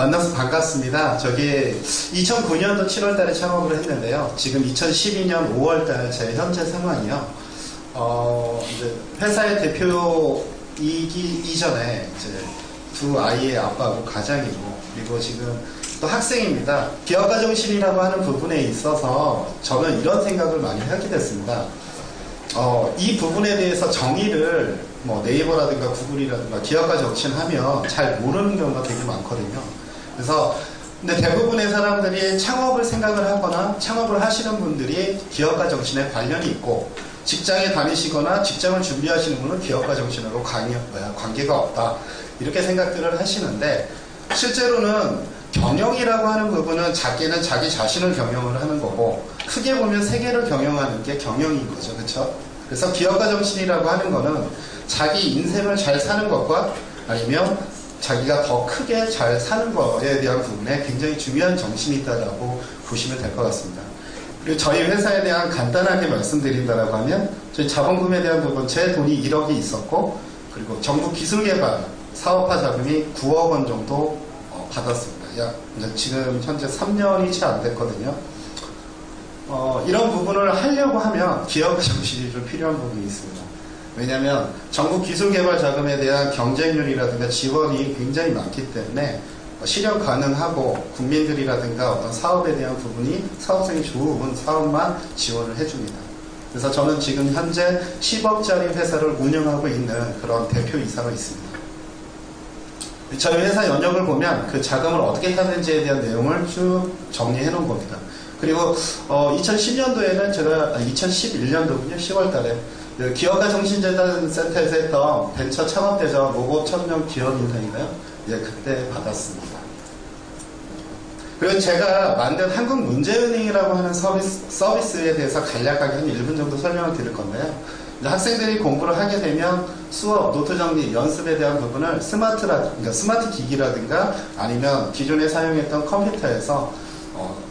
만나서 반갑습니다. 저기 2009년도 7월 달에 창업을 했는데요. 지금 2012년 5월 달 제 현재 상황이요. 이제 회사의 대표이기 이전에 이제 두 아이의 아빠고 가장이고, 그리고 지금 또 학생입니다. 기업가 정신이라고 하는 부분에 있어서 저는 이런 생각을 많이 하게 됐습니다. 이 부분에 대해서 정의를 뭐 네이버라든가 구글이라든가 기업가 정신 하면 잘 모르는 경우가 되게 많거든요. 그래서 근데 대부분의 사람들이 창업을 생각을 하거나 창업을 하시는 분들이 기업가 정신에 관련이 있고, 직장에 다니시거나 직장을 준비하시는 분은 기업가 정신으로 관계가 없다, 이렇게 생각들을 하시는데, 실제로는 경영이라고 하는 부분은 자기는 자기 자신을 경영을 하는 거고, 크게 보면 세계를 경영하는 게 경영인 거죠. 그렇죠? 그래서 기업가 정신이라고 하는 거는 자기 인생을 잘 사는 것과 아니면 자기가 더 크게 잘 사는 것에 대한 부분에 굉장히 중요한 정신이 있다고 보시면 될 것 같습니다. 그리고 저희 회사에 대한 간단하게 말씀드린다고 하면, 저희 자본금에 대한 부분, 제 돈이 1억이 있었고, 그리고 정부 기술개발 사업화 자금이 9억 원 정도 받았습니다. 지금 현재 3년이 채 안 됐거든요. 이런 부분을 하려고 하면 기업 정신이 좀 필요한 부분이 있습니다. 왜냐하면 정부 기술개발 자금에 대한 경쟁률이라든가 지원이 굉장히 많기 때문에 실현 가능하고, 국민들이라든가 어떤 사업에 대한 부분이 사업성이 좋은 사업만 지원을 해줍니다. 그래서 저는 지금 현재 10억짜리 회사를 운영하고 있는 그런 대표이사로 있습니다. 저희 회사 연역을 보면 그 자금을 어떻게 하는지에 대한 내용을 쭉 정리해 놓은 겁니다. 그리고 2010년도에는 제가 2011년도군요. 10월 달에 기업가 정신재단 센터에서 했던 벤처 창업대전 로고 1000명 기업인상인가요? 예, 그때 받았습니다. 그리고 제가 만든 한국문제은행이라고 하는 서비스에 대해서 간략하게 한 1분 정도 설명을 드릴 건데요. 학생들이 공부를 하게 되면 수업, 노트 정리, 연습에 대한 부분을 스마트 기기라든가 아니면 기존에 사용했던 컴퓨터에서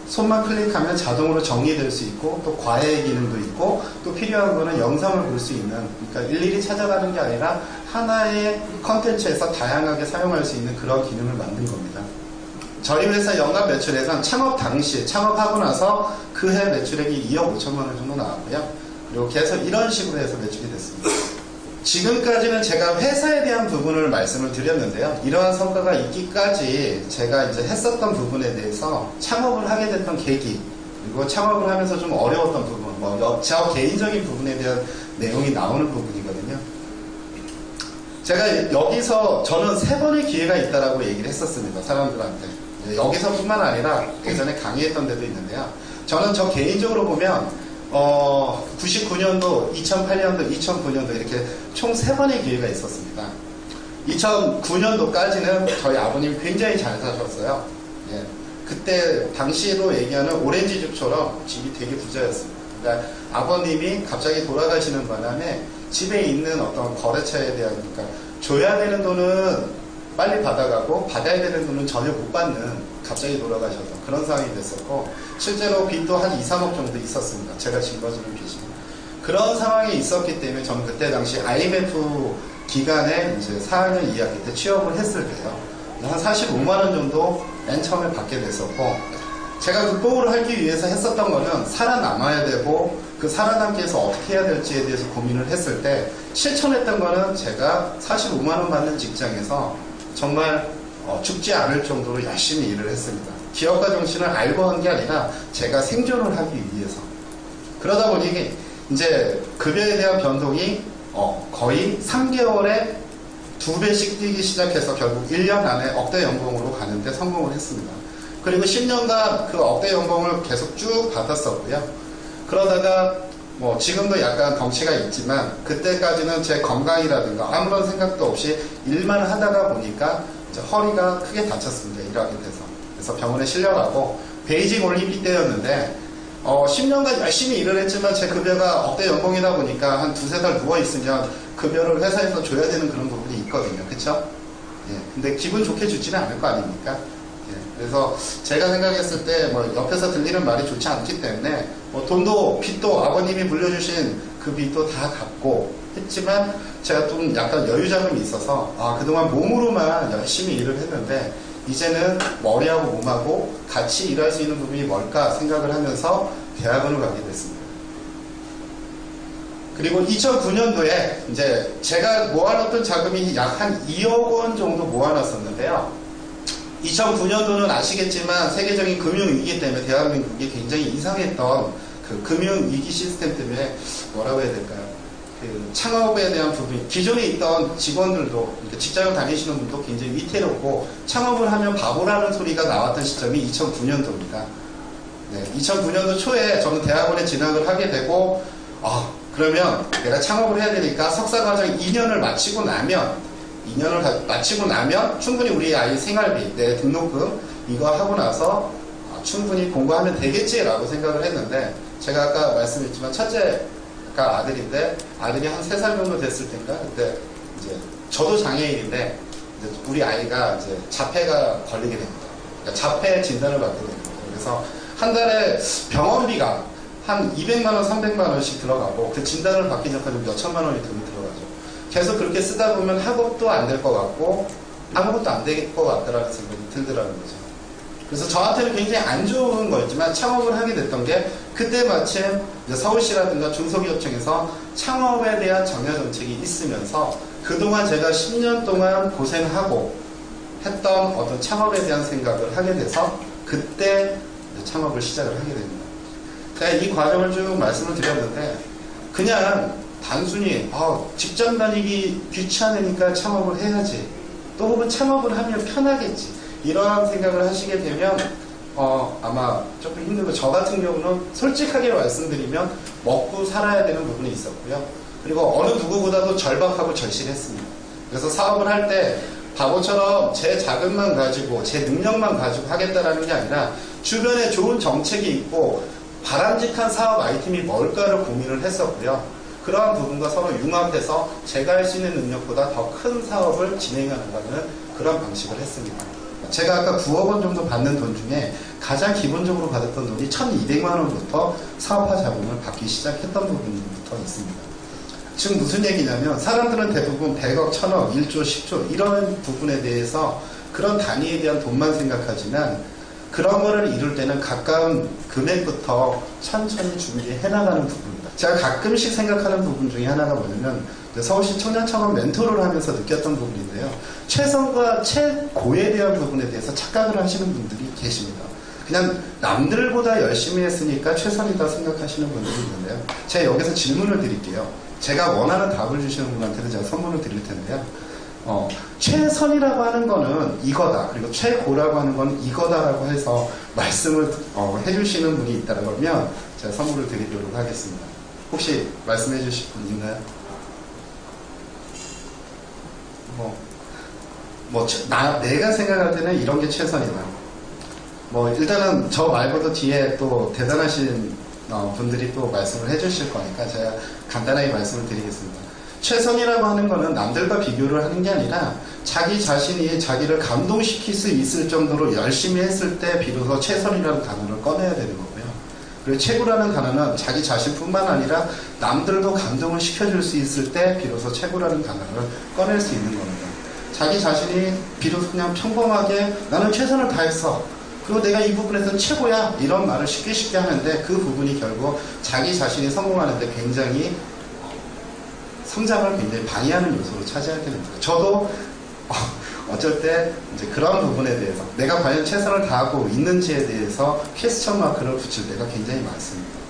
손만 클릭하면 자동으로 정리될 수 있고, 또 과외 기능도 있고, 또 필요한 거는 영상을 볼 수 있는, 그러니까 일일이 찾아가는 게 아니라 하나의 컨텐츠에서 다양하게 사용할 수 있는 그런 기능을 만든 겁니다. 저희 회사 연간 매출에선 창업 당시, 창업하고 나서 그 해 매출액이 2억 5천만 원 정도 나왔고요. 그리고 계속 이런 식으로 해서 매출이 됐습니다. 지금까지는 제가 회사에 대한 부분을 말씀을 드렸는데요. 이러한 성과가 있기까지 제가 이제 했었던 부분에 대해서 창업을 하게 됐던 계기, 그리고 창업을 하면서 좀 어려웠던 부분, 저 개인적인 부분에 대한 내용이 나오는 부분이거든요. 제가 여기서 저는 3번의 기회가 있다라고 얘기를 했었습니다. 사람들한테. 여기서뿐만 아니라 예전에 강의했던 데도 있는데요. 저는 저 개인적으로 보면 99년도, 2008년도, 2009년도 이렇게 총 3번의 기회가 있었습니다. 2009년도까지는 저희 아버님이 굉장히 잘 사셨어요. 예. 그때 당시로 얘기하는 오렌지줍처럼 집이 되게 부자였습니다. 그러니까 아버님이 갑자기 돌아가시는 바람에 집에 있는 어떤 거래처에 대한, 그러니까 줘야 되는 돈은 빨리 받아가고 받아야 되는 돈은 전혀 못 받는, 갑자기 돌아가셔서 그런 상황이 됐었고, 실제로 빚도 한 2, 3억 정도 있었습니다. 제가 짊어지는 빚이. 그런 상황이 있었기 때문에 저는 그때 당시 IMF 기간에 이제 4학년 2학기 때 취업을 했을 때요. 한 45만 원 정도 맨 처음에 받게 됐었고, 제가 극복을 하기 위해서 했었던 거는 살아남아야 되고, 그 살아남기 위해서 어떻게 해야 될지에 대해서 고민을 했을 때 실천했던 거는 제가 45만 원 받는 직장에서 정말 죽지 않을 정도로 열심히 일을 했습니다. 기업가 정신을 알고 한 게 아니라 제가 생존을 하기 위해서. 그러다 보니 이제 급여에 대한 변동이 거의 3개월에 2배씩 뛰기 시작해서 결국 1년 안에 억대 연봉으로 가는데 성공을 했습니다. 그리고 10년간 그 억대 연봉을 계속 쭉 받았었고요. 그러다가 지금도 약간 덩치가 있지만, 그때까지는 제 건강이라든가 아무런 생각도 없이 일만 하다가 보니까 이제 허리가 크게 다쳤습니다. 일하게 돼서. 그래서 병원에 실려가고, 베이징 올림픽 때였는데 10년간 열심히 일을 했지만 제 급여가 억대 연봉이다 보니까 한 2-3달 누워있으면 급여를 회사에서 줘야 되는 그런 부분이 있거든요. 그쵸? 예. 근데 기분 좋게 주지는 않을 거 아닙니까? 그래서 제가 생각했을 때 옆에서 들리는 말이 좋지 않기 때문에 돈도 빚도 아버님이 물려주신 그 빚도 다 갚고 했지만, 제가 좀 약간 여유 자금이 있어서 그동안 몸으로만 열심히 일을 했는데 이제는 머리하고 몸하고 같이 일할 수 있는 부분이 뭘까 생각을 하면서 대학원을 가게 됐습니다. 그리고 2009년도에 이제 제가 모아놨던 자금이 약 한 2억 원 정도 모아놨었는데요. 2009년도는 아시겠지만 세계적인 금융위기 때문에 대한민국이 굉장히 이상했던 그 금융위기 시스템 때문에 뭐라고 해야 될까요? 그 창업에 대한 부분, 기존에 있던 직원들도, 직장을 다니시는 분도 굉장히 위태롭고 창업을 하면 바보라는 소리가 나왔던 시점이 2009년도입니다. 네, 2009년도 초에 저는 대학원에 진학을 하게 되고 그러면 내가 창업을 해야 되니까 석사과정 2년을 마치고 나면 충분히 우리 아이 생활비, 내 등록금 이거 하고 나서 충분히 공부하면 되겠지라고 생각을 했는데, 제가 아까 말씀드렸지만 첫째가 아들인데 아들이 한 3살 정도 됐을 때인가 그때 이제 저도 장애인인데 이제 우리 아이가 이제 자폐가 걸리게 됩니다. 그러니까 자폐 진단을 받게 됩니다. 그래서 한 달에 병원비가 한 200만 원, 300만 원씩 들어가고 그 진단을 받기 전까지 몇 천만 원이 돈이 들어가죠. 계속 그렇게 쓰다 보면 학업도 안 될 것 같고 아무것도 안 될 것 같다라는 생각이 들더라는 거죠. 그래서 저한테는 굉장히 안 좋은 거였지만 창업을 하게 됐던 게 그때 마침 서울시라든가 중소기업청에서 창업에 대한 정여 정책이 있으면서 그동안 제가 10년 동안 고생하고 했던 어떤 창업에 대한 생각을 하게 돼서 그때 창업을 시작을 하게 됩니다. 제가 이 과정을 쭉 말씀을 드렸는데 그냥 단순히 직장 다니기 귀찮으니까 창업을 해야지, 또 혹은 창업을 하면 편하겠지, 이러한 생각을 하시게 되면 아마 조금 힘들고, 저 같은 경우는 솔직하게 말씀드리면 먹고 살아야 되는 부분이 있었고요. 그리고 어느 누구보다도 절박하고 절실했습니다. 그래서 사업을 할 때 바보처럼 제 자금만 가지고 제 능력만 가지고 하겠다라는 게 아니라 주변에 좋은 정책이 있고 바람직한 사업 아이템이 뭘까를 고민을 했었고요. 그러한 부분과 서로 융합해서 제가 할 수 있는 능력보다 더 큰 사업을 진행하는 그런 방식을 했습니다. 제가 아까 9억 원 정도 받는 돈 중에 가장 기본적으로 받았던 돈이 1,200만 원부터 사업화 자금을 받기 시작했던 부분부터 있습니다. 지금 무슨 얘기냐면 사람들은 대부분 100억, 1000억, 1조, 10조 이런 부분에 대해서 그런 단위에 대한 돈만 생각하지만 그런 거를 이룰 때는 가까운 금액부터 천천히 준비해 나가는 부분입니다. 제가 가끔씩 생각하는 부분 중에 하나가 뭐냐면 서울시 청년창업 멘토를 하면서 느꼈던 부분인데요. 최선과 최고에 대한 부분에 대해서 착각을 하시는 분들이 계십니다. 그냥 남들보다 열심히 했으니까 최선이다 생각하시는 분들이 있는데요. 제가 여기서 질문을 드릴게요. 제가 원하는 답을 주시는 분한테는 제가 선물을 드릴 텐데요. 최선이라고 하는 거는 이거다, 그리고 최고라고 하는 건 이거다라고 해서 말씀을 해주시는 분이 있다고 하면 제가 선물을 드리도록 하겠습니다. 혹시 말씀해 주실 분 있나요? 내가 생각할 때는 이런 게 최선이다. 일단은 저 말고도 뒤에 또 대단하신 분들이 또 말씀을 해주실 거니까 제가 간단하게 말씀을 드리겠습니다. 최선이라고 하는 거는 남들과 비교를 하는 게 아니라 자기 자신이 자기를 감동시킬 수 있을 정도로 열심히 했을 때 비로소 최선이라는 단어를 꺼내야 되는 거고요. 그리고 최고라는 단어는 자기 자신뿐만 아니라 남들도 감동을 시켜줄 수 있을 때 비로소 최고라는 단어를 꺼낼 수 있는 겁니다. 자기 자신이 비로소 그냥 평범하게 나는 최선을 다했어, 그리고 내가 이 부분에서 최고야, 이런 말을 쉽게 하는데 그 부분이 결국 자기 자신이 성공하는데 굉장히 성장을 굉장히 방해하는 요소로 차지하게 됩니다. 저도 어쩔 때 이제 그런 부분에 대해서 내가 과연 최선을 다하고 있는지에 대해서 퀘스천 마크를 붙일 때가 굉장히 많습니다.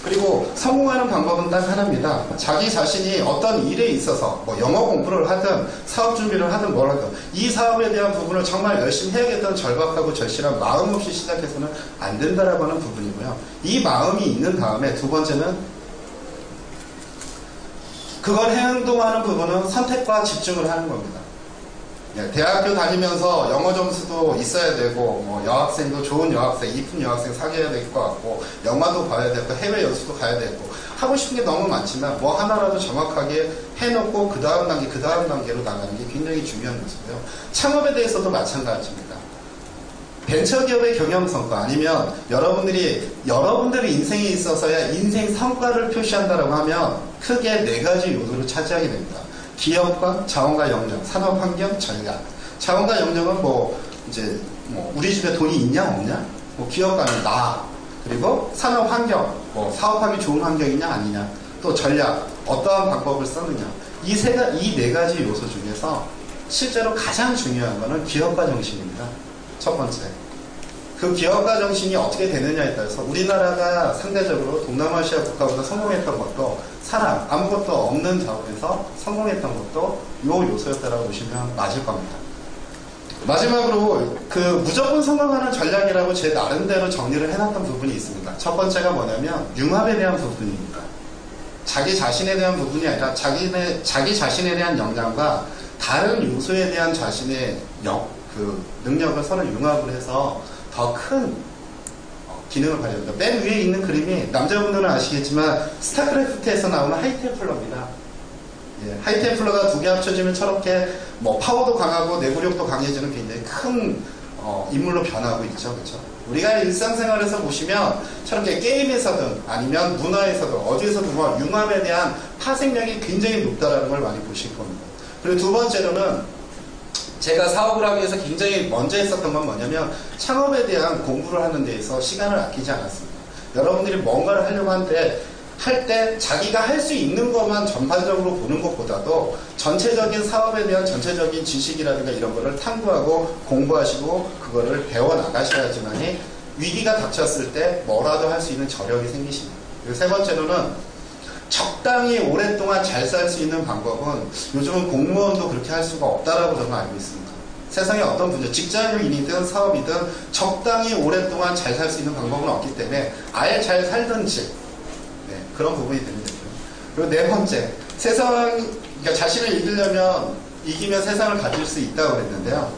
그리고 성공하는 방법은 딱 하나입니다. 자기 자신이 어떤 일에 있어서 영어 공부를 하든 사업 준비를 하든 뭘 하든 이 사업에 대한 부분을 정말 열심히 해야겠다는 절박하고 절실한 마음 없이 시작해서는 안 된다라고 하는 부분이고요. 이 마음이 있는 다음에 두 번째는 그걸 행동하는 부분은 선택과 집중을 하는 겁니다. 대학교 다니면서 영어 점수도 있어야 되고, 여학생도 좋은 여학생, 이쁜 여학생 사귀어야 될 것 같고, 영화도 봐야 되고, 해외 연수도 가야 되고, 하고 싶은 게 너무 많지만, 하나라도 정확하게 해놓고, 그 다음 단계로 나가는 게 굉장히 중요한 요소고요. 창업에 대해서도 마찬가지입니다. 벤처기업의 경영성과 아니면 여러분들의 인생에 있어서야 인생 성과를 표시한다라고 하면 크게 4가지 요소를 차지하게 됩니다. 기업과 자원과 역량, 산업환경, 전략. 자원과 역량은 이제 뭐 우리 집에 돈이 있냐 없냐, 뭐 기업 가는 나, 그리고 산업 환경, 뭐 사업하기 좋은 환경이냐 아니냐, 또 전략, 어떠한 방법을 쓰느냐, 이 네 가지 요소 중에서 실제로 가장 중요한 거는 기업가 정신입니다. 첫 번째. 그 기업가 정신이 어떻게 되느냐에 따라서 우리나라가 상대적으로 동남아시아 국가보다 성공했던 것도 사람, 아무것도 없는 자원에서 성공했던 것도 요 요소였다라고 보시면 맞을 겁니다. 마지막으로 그 무조건 성공하는 전략이라고 제 나름대로 정리를 해놨던 부분이 있습니다. 첫 번째가 뭐냐면 융합에 대한 부분입니다. 자기 자신에 대한 부분이 아니라 자기 자신에 대한 역량과 다른 요소에 대한 자신의 능력을 서로 융합을 해서 더 큰 기능을 발휘합니다. 맨 위에 있는 그림이 남자분들은 아시겠지만 스타크래프트에서 나오는 하이템플러입니다. 예, 하이템플러가 두 개 합쳐지면 저렇게 뭐 파워도 강하고 내구력도 강해지는 굉장히 큰 인물로 변하고 있죠. 그렇죠? 우리가 일상생활에서 보시면 저렇게 게임에서든 아니면 문화에서든 어디에서든 뭐 융합에 대한 파생력이 굉장히 높다라는 걸 많이 보실 겁니다. 그리고 두 번째로는 제가 사업을 하기 위해서 굉장히 먼저 했었던 건 뭐냐면 창업에 대한 공부를 하는 데 있어서 시간을 아끼지 않았습니다. 여러분들이 뭔가를 하려고 할 때 자기가 할 수 있는 것만 전반적으로 보는 것보다도 전체적인 사업에 대한 전체적인 지식이라든가 이런 거를 탐구하고 공부하시고 그거를 배워나가셔야지만이 위기가 닥쳤을 때 뭐라도 할 수 있는 저력이 생기십니다. 그리고 세 번째로는 적당히 오랫동안 잘 살 수 있는 방법은 요즘은 공무원도 그렇게 할 수가 없다라고 저는 알고 있습니다. 세상에 어떤 분야, 직장인이든 사업이든 적당히 오랫동안 잘 살 수 있는 방법은 없기 때문에 아예 잘 살든지 그런 부분이 되는 거죠. 그리고 네 번째, 그러니까 자신을 이기면 세상을 가질 수 있다고 그랬는데요.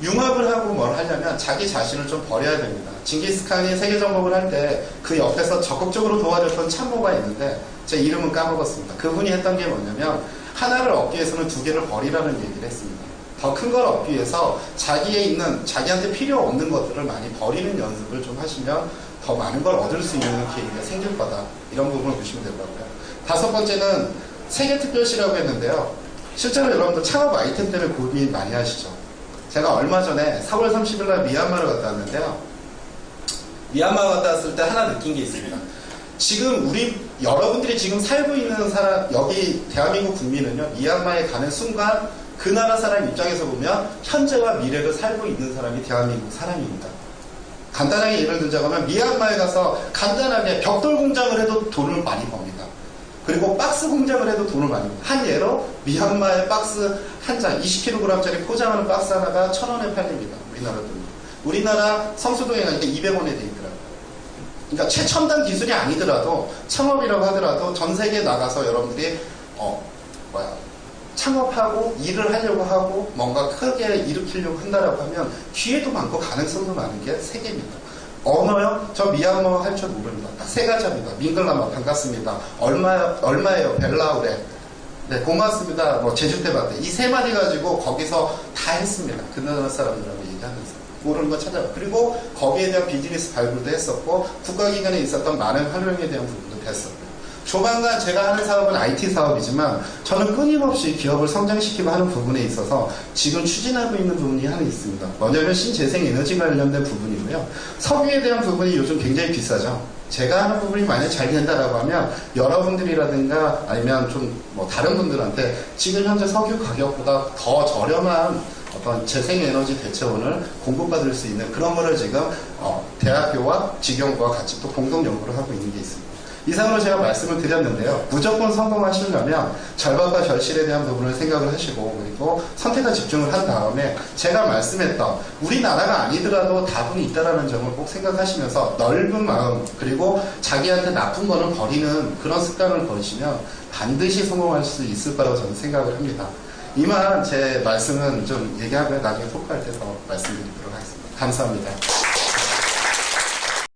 융합을 하고 뭘 하려면 자기 자신을 좀 버려야 됩니다. 징기스칸이 세계 정복을 할 때 그 옆에서 적극적으로 도와줬던 참모가 있는데 제 이름은 까먹었습니다. 그분이 했던 게 뭐냐면 하나를 얻기 위해서는 두 개를 버리라는 얘기를 했습니다. 더 큰 걸 얻기 위해서 자기한테 필요 없는 것들을 많이 버리는 연습을 좀 하시면 더 많은 걸 얻을 수 있는 기회가 생길 거다. 이런 부분을 보시면 될 것 같고요. 다섯 번째는 세계특별시라고 했는데요. 실제로 여러분들 창업 아이템 때문에 고민 많이 하시죠. 제가 얼마 전에 4월 30일 날 미얀마를 갔다 왔는데요. 미얀마 갔다 왔을 때 하나 느낀 게 있습니다. 지금 여러분들이 지금 살고 있는 여기 대한민국 국민은요, 미얀마에 가는 순간 그 나라 사람 입장에서 보면 현재와 미래를 살고 있는 사람이 대한민국 사람입니다. 간단하게 예를 들자고 하면 미얀마에 가서 간단하게 벽돌 공장을 해도 돈을 많이 법니다. 그리고 박스 공장을 해도 돈을 많이 법니다. 한 예로 미얀마의 박스 한 장 20kg짜리 포장하는 박스 하나가 1,000원에 팔립니다. 우리나라 돈. 우리나라 성수동에 가니까 200원에 돼 있더라고요. 그러니까 최첨단 기술이 아니더라도 창업이라고 하더라도 전 세계에 나가서 여러분들이 창업하고 일을 하려고 하고 뭔가 크게 일으키려고 한다라고 하면 기회도 많고 가능성도 많은 게 세계입니다. 언어요? 저 미얀마 할 줄 모릅니다. 딱 세 가지입니다. 밍글라마 반갑습니다. 얼마예요? 벨라우레. 네, 고맙습니다. 뭐 제주 때 봤대. 이 세 마디 가지고 거기서 다 했습니다. 그 나라 사람들하고 얘기하면서. 모르는 거 찾아봐. 그리고 거기에 대한 비즈니스 발굴도 했었고 국가기관에 있었던 많은 활용에 대한 부분도 됐었고. 조만간 제가 하는 사업은 IT 사업이지만 저는 끊임없이 기업을 성장시키고 하는 부분에 있어서 지금 추진하고 있는 부분이 하나 있습니다. 뭐냐면 신재생 에너지 관련된 부분이고요. 석유에 대한 부분이 요즘 굉장히 비싸죠. 제가 하는 부분이 만약 잘 된다라고 하면 여러분들이라든가 아니면 좀 뭐 다른 분들한테 지금 현재 석유 가격보다 더 저렴한 어떤 재생에너지 대체원을 공급받을 수 있는 그런 거를 지금 대학교와 직영과 같이 또 공동 연구를 하고 있는 게 있습니다. 이상으로 제가 말씀을 드렸는데요. 무조건 성공하시려면 절반과 절실에 대한 부분을 생각을 하시고 그리고 선택과 집중을 한 다음에 제가 말씀했던 우리나라가 아니더라도 다분히 있다는 점을 꼭 생각하시면서 넓은 마음 그리고 자기한테 나쁜 거는 버리는 그런 습관을 버리시면 반드시 성공할 수 있을 거라고 저는 생각을 합니다. 이만 제 말씀은 좀 얘기하고요. 나중에 토크할 때 더 말씀드리도록 하겠습니다. 감사합니다.